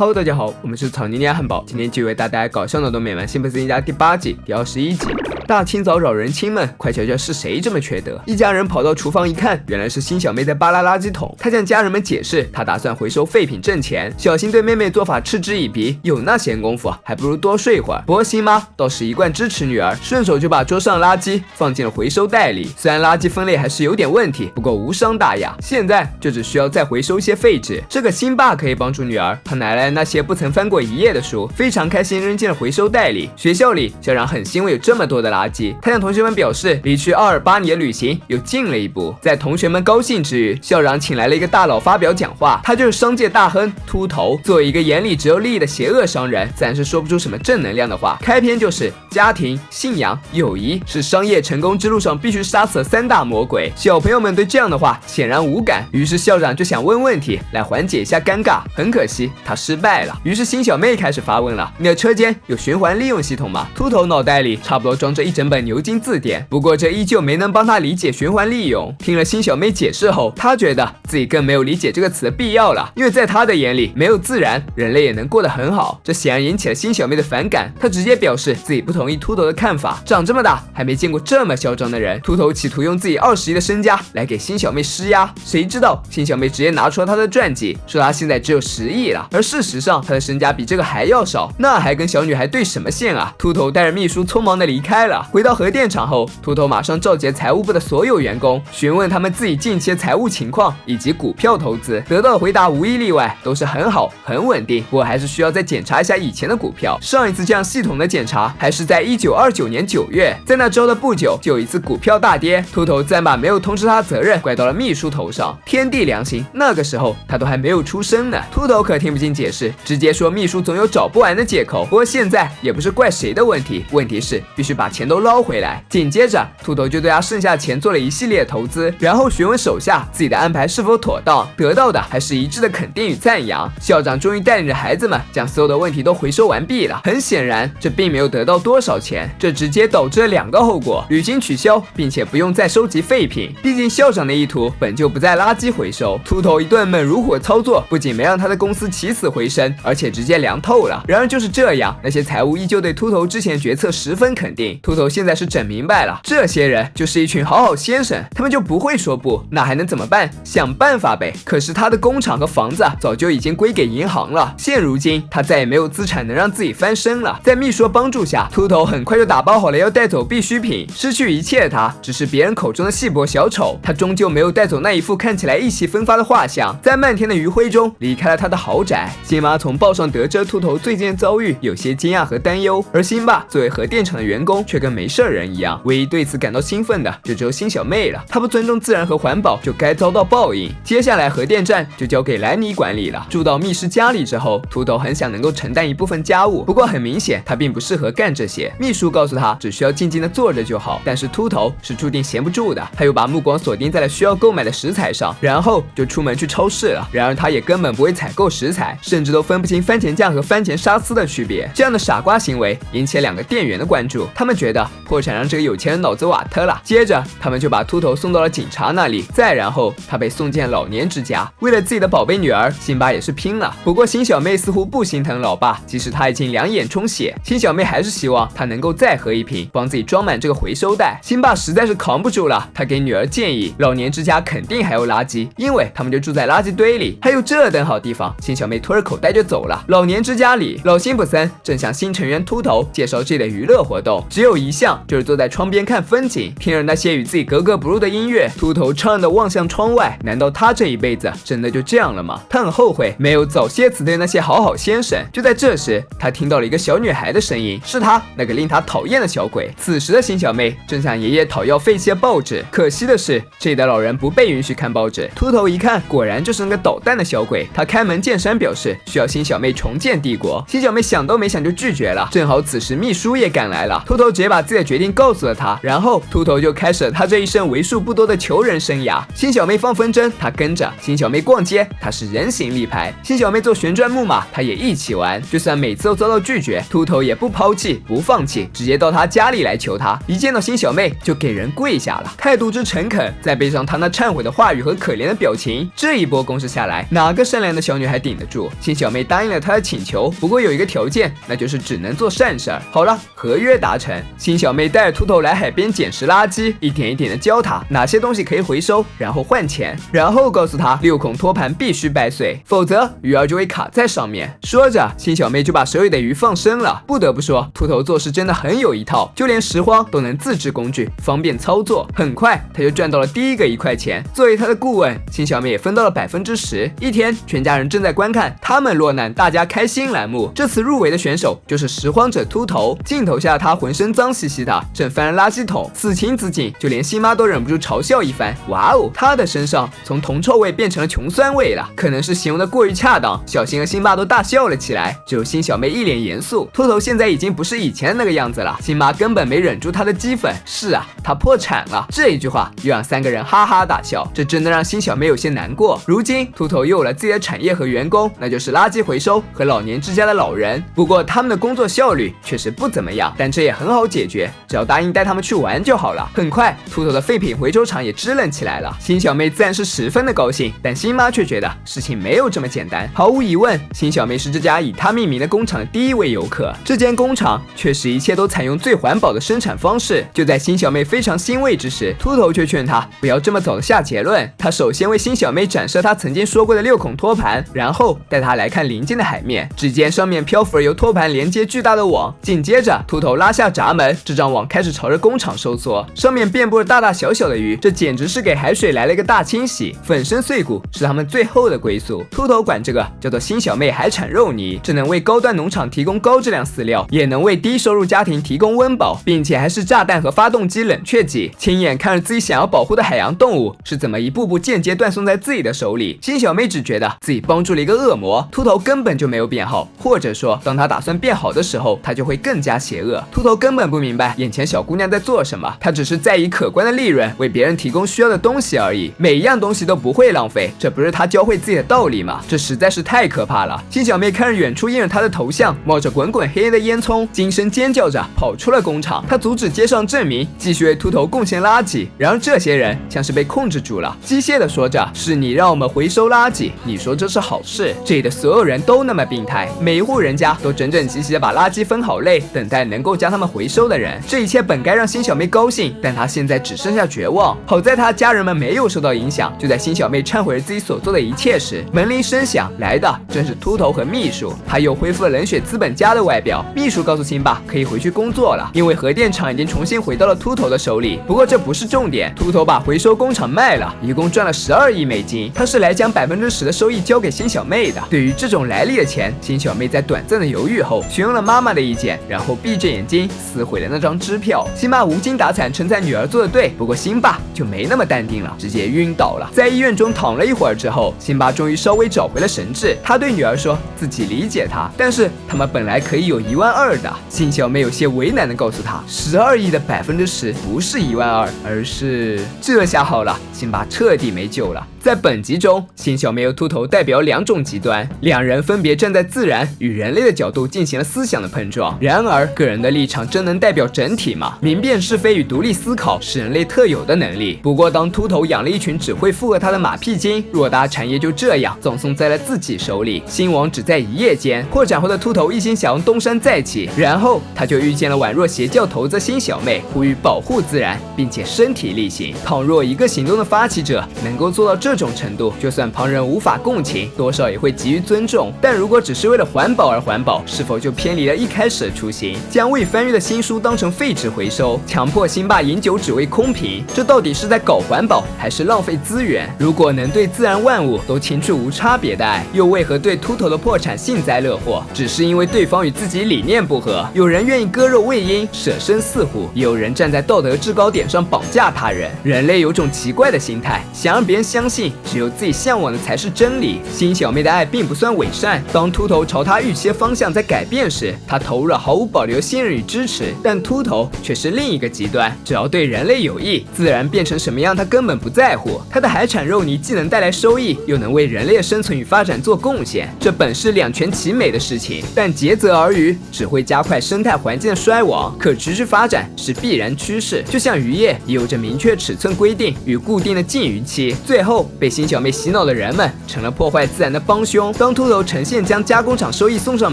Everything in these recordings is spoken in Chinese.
Hello， 大家好，我们是草泥捏汉堡，今天继续为大家带来搞笑脑洞美漫新粉丝一家第8季第21集。大清早扰人亲们，快瞧瞧是谁这么缺德！一家人跑到厨房一看，原来是辛小妹在扒拉垃圾桶。她向家人们解释，她打算回收废品挣钱。小新对妹妹做法嗤之以鼻，有那闲工夫，还不如多睡会儿。不过辛妈倒是一贯支持女儿，顺手就把桌上垃圾放进了回收袋里。虽然垃圾分类还是有点问题，不过无伤大雅。现在就只需要再回收一些废纸。这个辛爸可以帮助女儿，他拿来那些不曾翻过一页的书，非常开心扔进了回收袋里。学校里，校长很欣慰有这么多的垃圾，他向同学们表示，离去阿尔巴尼的旅行又近了一步。在同学们高兴之余，校长请来了一个大佬发表讲话，他就是商界大亨秃头。作为一个眼里只有利益的邪恶商人，自然是说不出什么正能量的话。开篇就是家庭、信仰、友谊是商业成功之路上必须杀死的3大魔鬼。小朋友们对这样的话显然无感，于是校长就想问问题来缓解一下尴尬，很可惜他失败了。于是辛小妹开始发问了：你的车间有循环利用系统吗？秃头脑袋里差不多装着一整本牛津字典，不过这依旧没能帮他理解循环利用。听了辛小妹解释后，他觉得自己更没有理解这个词的必要了，因为在他的眼里，没有自然，人类也能过得很好。这显然引起了辛小妹的反感，他直接表示自己不同意秃头的看法。长这么大还没见过这么嚣张的人。秃头企图用自己20亿的身家来给辛小妹施压，谁知道辛小妹直接拿出了他的传记，说他现在只有10亿了，而事实上他的身家比这个还要少，那还跟小女孩对什么线啊？秃头带着秘书匆忙的离开了。回到核电厂后，秃头马上召集财务部的所有员工，询问他们自己近期的财务情况以及股票投资，得到的回答无一例外都是很好很稳定，不过还是需要再检查一下以前的股票。上一次这样系统的检查还是在1929年9月，在那之后的不久就有一次股票大跌，秃头自然把没有通知他的责任怪到了秘书头上。天地良心，那个时候他都还没有出生呢。秃头可听不进解释，直接说秘书总有找不完的借口。不过现在也不是怪谁的问题，问题是必须把钱都捞回来。紧接着秃头就对他剩下的钱做了一系列投资，然后询问手下自己的安排是否妥当，得到的还是一致的肯定与赞扬。校长终于带领着孩子们将所有的问题都回收完毕了。很显然这并没有得到多少钱，这直接导致了2个后果：旅行取消，并且不用再收集废品。毕竟校长的意图本就不在垃圾回收。秃头一顿猛如虎操作，不仅没让他的公司起死回生，而且直接凉透了。然而就是这样，那些财务依旧对秃头之前决策十分肯定。秃头现在是整明白了，这些人就是一群好先生，他们就不会说不，那还能怎么办？想办法呗。可是他的工厂和房子早就已经归给银行了，现如今他再也没有资产能让自己翻身了。在秘书的帮助下，秃头很快就打包好了要带走必需品。失去一切的他只是别人口中的细薄小丑，他终究没有带走那一副看起来意气风发的画像，在漫天的余晖中离开了他的豪宅。辛妈从报上得知秃头最近的遭遇，有些惊讶和担忧，而辛爸作为核电厂的员工却跟没事人一样，唯一对此感到兴奋的就只有辛小妹了。他不尊重自然和环保，就该遭到报应。接下来核电站就交给兰妮管理了。住到密室家里之后，秃头很想能够承担一部分家务，不过很明显他并不适合干这些。秘书告诉他只需要静静的坐着就好，但是秃头是注定闲不住的，他又把目光锁定在了需要购买的食材上，然后就出门去超市了。然而他也根本不会采购食材，甚至都分不清番茄酱和番茄沙司的区别。这样的傻瓜行为引起了2个店员的关注，他们觉得破产让这个有钱人脑子瓦特了。接着他们就把秃头送到了警察那里，再然后他被送进了老年之家。为了自己的宝贝女儿，辛巴也是拼了。不过辛小妹似乎不心疼老爸，即使他已经2眼充血，辛小妹还是希望他能够再喝一瓶，帮自己装满这个回收袋。辛爸实在是扛不住了，他给女儿建议，老年之家肯定还有垃圾，因为他们就住在垃圾堆里，还有这等好地方。辛小妹拖着口袋就走了。老年之家里，老辛普森正向新成员秃头介绍这类娱乐活动，只有一项，就是坐在窗边看风景，听着那些与自己格格不入的音乐。秃头怅然地望向窗外，难道他这一辈子真的就这样了吗？他很后悔没有早些辞退那些好先生。就在这时，他听到了一个小女孩的声音，是他那个令他讨厌的小鬼。此时的辛小妹正向爷爷讨要废弃的报纸，可惜的是这里的老人不被允许看报纸。秃头一看，果然就是那个捣蛋的小鬼，他开门见山表示需要辛小妹重建帝国。辛小妹想都没想就拒绝了。正好此时秘书也赶来了，秃头直接把自己的决定告诉了他，然后秃头就开始了他这一生为数不多的求人生涯。辛小妹放风筝，他跟着；辛小妹逛街，他是人形立牌；辛小妹做旋转木马，他也一起玩。就算每次都遭到拒绝，秃头也不抛弃不放弃，直接到他家里来求他。一见到辛小妹就给人跪下了，态度之诚恳，再配上他那忏悔的话语和可怜的表情，这一波攻势下来，哪个善良的小女孩顶得住？新小妹答应了他的请求，不过有一个条件，那就是只能做善事儿。好了，合约达成，新小妹带着秃头来海边捡拾垃圾，一点一点的教他哪些东西可以回收，然后换钱，然后告诉他6孔托盘必须掰碎，否则鱼儿就会卡在上面。说着，新小妹就把手里的鱼放生了。不得不说，秃头做事真的很有一套，就连拾荒都能自制工具，方便操作。很快他就赚到了第一个1块钱。作为他的顾问，新小妹也分到了10%。一天，全家人正在观看他们落难大家开心栏目。这次入围的选手就是拾荒者秃头。镜头下他浑身脏兮兮的，正翻垃圾桶，此情此景，就连新妈都忍不住嘲笑一番。哇哦，他的身上从铜臭味变成了穷酸味了，可能是形容的过于恰当，小新和辛巴都大笑了起来。只有新小妹一脸严肃。秃头现在已经不是以前那个样子了，辛妈根本没忍住他的激愤。是啊，他破产了。这一句话又让3个人哈哈大笑，这真的让新小妹有些难过。如今秃头又有了自己的产业和员工，那就是垃圾回收和老年之家的老人。不过他们的工作效率确实不怎么样，但这也很好解决，只要答应带他们去玩就好了。很快，秃头的废品回收厂也支棱起来了。新小妹自然是十分的高兴，但新妈却觉得事情没有这么简单。毫无疑问，新小妹是这家以她命名的工厂的第一位游客。这间工厂确实一切都采用最环保的生产方式。就在新小妹非常欣慰之时，秃头却劝她不要这么早的下结论。他首先为新小妹展示他曾经说过的6孔托盘，然后带她来看临近的海面。只见上面漂浮着由托盘连接巨大的网，紧接着秃头拉下闸门，这张网开始朝着工厂收缩，上面遍布着大大小小的鱼，这简直是给海水来了一个大清洗。粉身碎骨是他们最后的归宿。秃头管这个叫做新小妹海产肉泥，这能为高端农场提供高质量饲料，也能为低收入家庭提供温饱，并且还是炸弹和发动机冷却剂。亲眼看着自己想要保护的海洋动物是怎么一步步间接断送在自己的手里，新小妹只觉得自己帮助了一个恶魔。秃头根本就没有变好，或者说当他打算变好的时候，他就会更加邪恶。秃头根本不明白眼前小姑娘在做什么，他只是在以可观的利润为别人提供需要的东西而已，每一样东西都不会浪费，这不是他教会自己的道理吗？这实在是太可怕了。新小妹看着远处映着她的头像冒着滚滚黑烟的烟囱，惊声尖叫着跑出了工厂。她阻止街上证明，继续为秃头贡献垃圾。然而这些人像是被控制住了，机械的说着是你让我们回收垃圾，你说这是好事。这里的所有人都那么病态，每一户人家都整整齐齐的把垃圾分好类，等待能够将他们回收的人。这一切本该让新小妹高兴，但她现在只剩下绝望。好在她家人们没有受到影响。就在新小妹忏悔了自己所做的一切时，门铃声响，来的正是秃头和秘书。他又恢复了冷血资本家的外表。秘书告诉辛巴可以回去工作了，因为核电厂已经重新回到了秃头的手里。不过这不是重点，秃头把回收工厂卖了，一共赚了12亿美金。他是来将10%的收益交给新小妹的。对于这种来历的钱，新小妹在短暂的犹豫后，询问了妈妈的意见，然后闭着眼睛撕毁了那张支票。辛巴无精打采称赞女儿做的对，不过辛巴就没那么淡定了，直接晕倒了。在医院中躺了一会儿之后，辛巴终于稍微找回了神智。他对女儿说自己理解她，但是他们本来可以有12000的。新小妹有些为难的告诉他，12亿的10%不是12000，而是……这下好了，辛巴彻底没救了。在本集中，新小妹和秃头代表2种极端，两人分别站在自然与人类的角度进行了思想的碰撞。然而，个人的立场真能代表整体吗？明辨是非与独立思考是人类特有的能力。不过，当秃头养了一群只会附和他的马屁精，偌大产业就这样葬送在了自己手里。兴亡只在一夜间。破产后的秃头一心想要东山再起，然后他就遇见了宛若邪教头子新小妹，呼吁保护自然，并且身体力行。倘若一个行动的发起者能够做到这种程度，就算旁人无法共情，多少也会给予尊重。但如果只是为了环保而环保，是否就偏离了一开始的初心？将未翻阅的新书当成废纸回收，强迫辛巴饮酒只为空瓶，这到底是在搞环保还是浪费资源？如果能对自然万物都情趣无差别的爱，又为何对秃头的破产幸灾乐祸？只是因为对方与自己理念不合。有人愿意割肉喂鹰，舍身饲虎，也有人站在道德制高点上绑架他人。人类有种奇怪的心态，想让别人相信只有自己向往的才是真理。新小妹的爱并不算伪善，当秃头朝她预期的方向在改变时，她投入了毫无保留的信任与支持。但秃头却是另一个极端，只要对人类有益，自然变成什么样他根本不在乎。他的海产肉泥既能带来收益，又能为人类的生存与发展做贡献，这本是两全其美的事情。但竭泽而渔只会加快生态环境的衰亡，可持续发展是必然趋势。就像渔业也有着明确尺寸规定与固定的禁渔期，最后被新小妹洗脑的人们成了破坏自然的帮凶。中，当秃头呈现将加工厂收益送上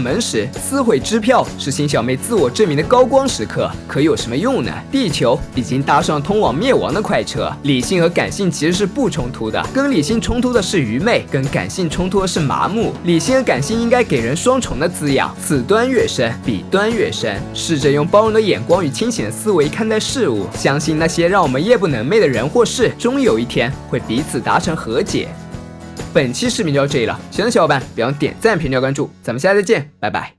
门时，撕毁支票是辛小妹自我证明的高光时刻。可有什么用呢？地球已经搭上通往灭亡的快车，理性和感性其实是不冲突的，跟理性冲突的是愚昧，跟感性冲突的是麻木。理性和感性应该给人双重的滋养，此端越深，彼端越深。试着用包容的眼光与清醒的思维看待事物，相信那些让我们夜不能寐的人或事，终有一天会彼此达成和解。本期视频就到这里了，喜欢的小伙伴别忘点赞、评论、关注，咱们下期再见，拜拜。